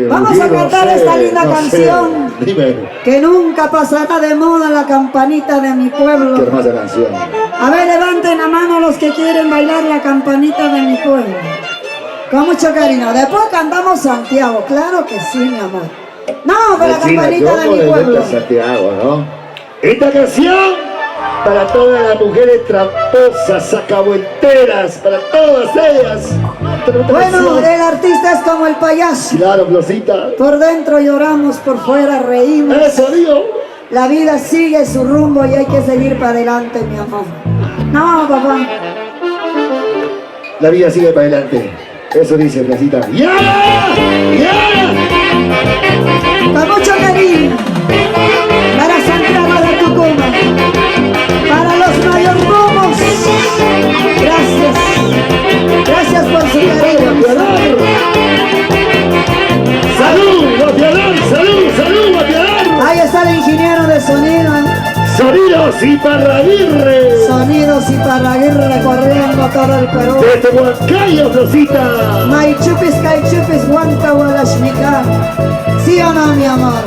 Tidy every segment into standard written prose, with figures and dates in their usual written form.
Vamos a cantar esta linda canción. Dime. Que nunca pasará de moda, la campanita de mi Qué pueblo. hermosa canción. A ver, levanten la mano los que quieren bailar la campanita de mi pueblo. Con mucho cariño. Después cantamos Santiago. Claro que sí, mi amor. No, con la campanita de mi pueblo. Santiago, ¿no? Esta canción para todas las mujeres tramposas, sacabuenteras, para todas ellas. Bueno, el artista es como el payaso. Claro, Florcita. Por dentro lloramos, por fuera reímos. Eso digo. La vida sigue su rumbo y hay que seguir para adelante, mi amor. No, papá. La vida sigue para adelante. Eso dice Florcita. ¡Ya! ¡Ya! Con mucho cariño. Para Santiago de Tucumán. Para los mayordomos. Gracias. Gracias por su cariño. ¡Salud, Guapialar! ¡Salud, salud, Guapialar! Ahí está el ingeniero de sonido. Sonidos y Parraguirre. Sonidos y Parraguirre recorriendo todo el Perú. Desde Huancayo, Florcita. Maichupis, Caichupis, Huancahualashmica. ¿Sí o no, mi amor?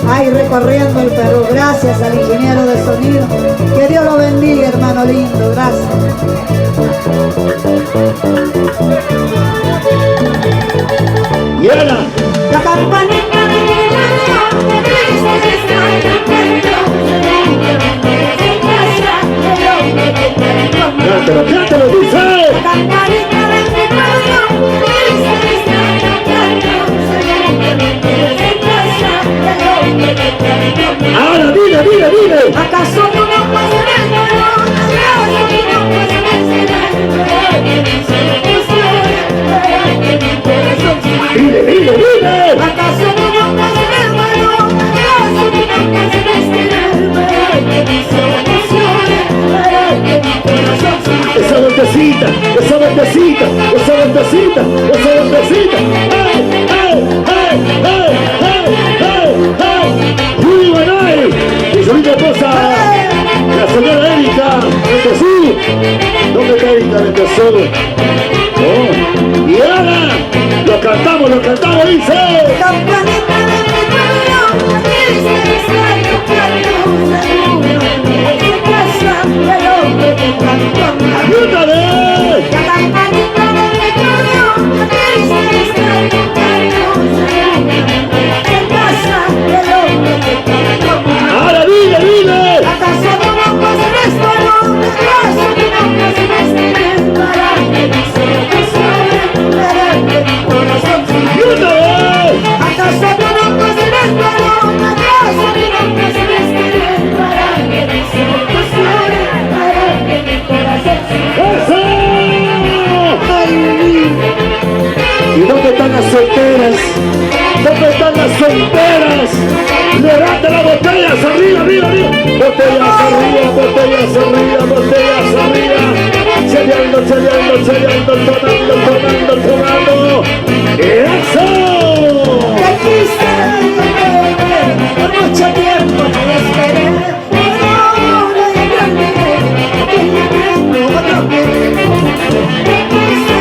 Ahí recorriendo el Perú. Gracias al ingeniero de sonido. Que Dios lo bendiga, hermano lindo. Gracias. Y ahora, La campanita de mi pueblo, cántalo, cántalo, dice. la campanita de mi pueblo. Ahora, dile, dile, dile. ¿Acaso tú no puedes ver? Dile, dile, dile. ¿Acaso tú no puedes ver? Esa vueltecita, esa vueltecita, esa vueltecita, esa vueltecita. ¡Hey, hey, hey, hey, hey, hey, hey! ¡Muy bueno! Y su linda esposa, la señora Erika Bentosú. ¿Dónde está Erika Bentosú? Oh. Y ahora, lo cantamos, dice. Campanita de mi pueblo, ¡Ayúdale! la campanita de mi pueblo. Ahora dile, dile. ¿Acaso tú no puedes esto? ¿Acaso tú no puedes para que mi corazón, para que mi corazón se ¡Ayúdale! ¿acaso tú no puedes esto? ¿Acaso tú no puedes para que mi corazón, para que mi corazón se ¡Eso! Ay, ¿Y dónde están las solteras? ¿Dónde están las solteras? ¡Levanta las botellas arriba, arriba, arriba! ¡Botellas arriba, botellas arriba, botellas arriba! ¡Cheleando, cheleando, cheleando, tomando, tomando, tomando! ¡Eso! te quise, por mucho tiempo te esperé, pero ahora ya te olvidé, que ya tengo otro querer. Te quise,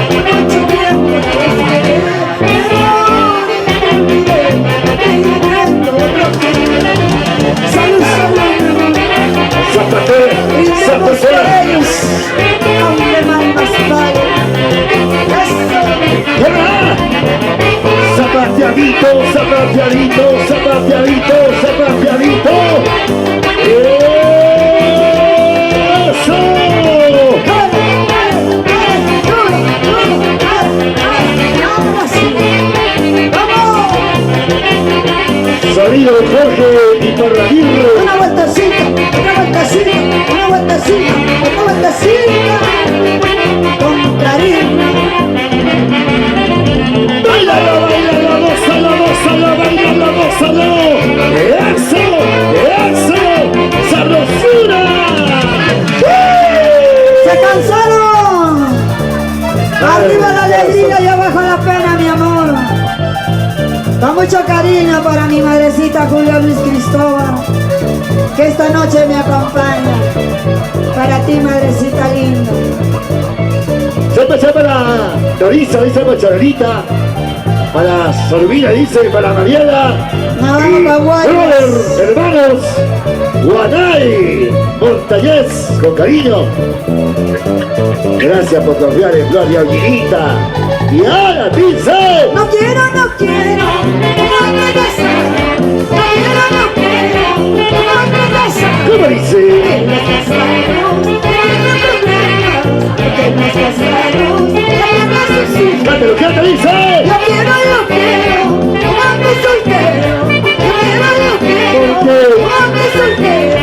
por mucho tiempo te esperé, pero ahora ya te olvidé, que ya tengo otro querer. Salud, salud, ¡Zapatera! brindemos por ¡Zapatera! ellos, aunque mal nos pague. Eso. ¡Hola! Zapateadito, zapateadito, zapateadito, zapateadito. ¡Eso! Sonido de Jorge y Parraguirre. Una vueltecita, una vueltecita, una vueltecita, una vueltecita, con cariño. ¡Bailalo, bailalo, gózalo, gózalo, bailalo, gózalo! ¡Eso! ¡Eso! ¡Sabrosura! ¡Se cansaron! Arriba la alegría y abajo la pena, mi amor. Con mucho cariño para mi madrecita Julia Luis Cristóbal, que esta noche me acompaña. Para ti, madrecita linda. especial para Dorisa, dice para Charolita, para Sorbina, dice para Mariela. Brother, hermanos, Guanay, Montañez, con cariño. Gracias por confiar en Gloria Olliguita. Y ahora dice: no quiero, no quiero, no me casar. No quiero, no quiero, no me casar. ¿Cómo dice? Que no estás claro, que no estás claro, que no estás claro. Cántalo, cántalo, dice. Yo quiero, un hombre soltero. Yo quiero, un hombre soltero.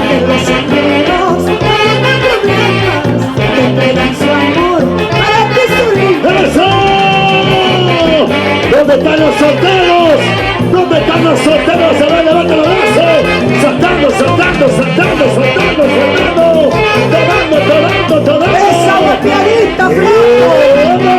Que los solteros no tengan problemas, que entregan su amor para que su vida. ¡Eso! ¿Dónde están los solteros? ¿Dónde están los solteros? Se van a levantar los brazos. Saltando, saltando, saltando, saltando, saltando. Tomando, tomando, tomando. ¡Esa golpeadita, flaco!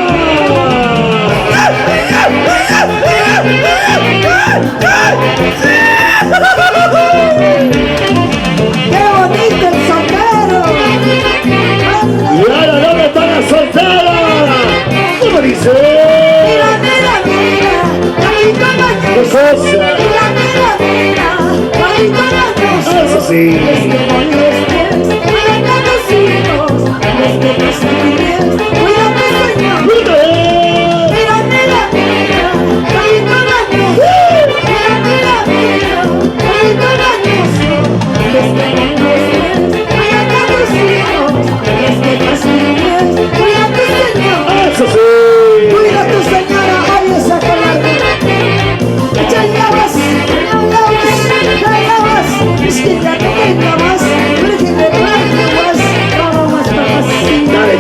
¡Qué bonito el soltero! Y ahora, ¿dónde está la soltera? ¿Cómo dice? Mira, mira, mira, carito ¿Qué mañoso. cosa? Mira, mira, mira, carito mañoso. Eso sí. Es que molestes, cuídate a tus hijos. Es que te sigues, cuídate, señor. ¡Mira! Mira, mira, mira, carito mañoso. Mira, mira, mira, carito mañoso. Es que molestes, cuídate a tus hijos. Es que te sigues, cuídate, señor. ¡Eso sí! Cuida a tu señora, ay, esa colarga. Ya llamas, es que ya no venga más, virgen de más, vamos más, papacito. Dale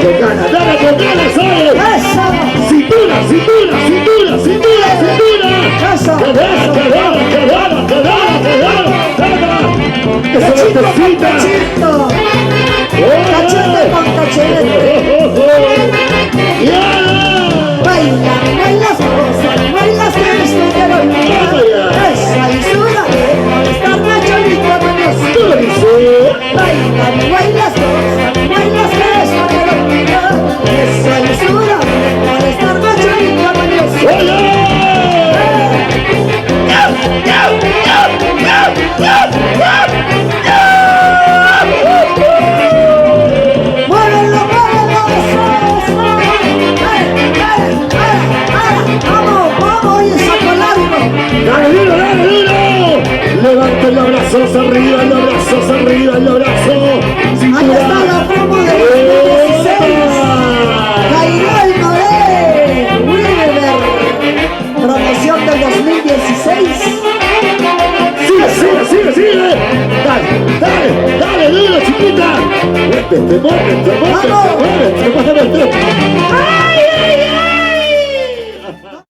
con ganas, ¿sabes? Eso, Cintura, cintura, cintura, cintura, cintura. eso, Cadera, cadera, cadera, cadera, cadera. Eso cachito con necesita. cachito, cachete con cachete. ¡Ya! Baila, bailas cosas, bailas que esto quiero olvidar. Esa lisura de molestar la cholita mañosa. ¿Cómo dice? Baila, bailas cosas, bailas que esto quiero olvidar. Esa lisura de molestar la cholita mañosa. ¡Oye! Muévelo, muévelo, eso. Vamos, vamos, y saco largo. ¡Dale duro, dale duro! Levanta los brazos arriba, los brazos arriba, los brazos. Ahí está la promo de 2016. Cayó el Noé Wilber. Promoción del 2016. ¡Sigue, sigue, sigue, sigue! ¡Dale, dale, dale duro, chiquita! ¡Muévete, muévete, muévete, Vamos. muévete!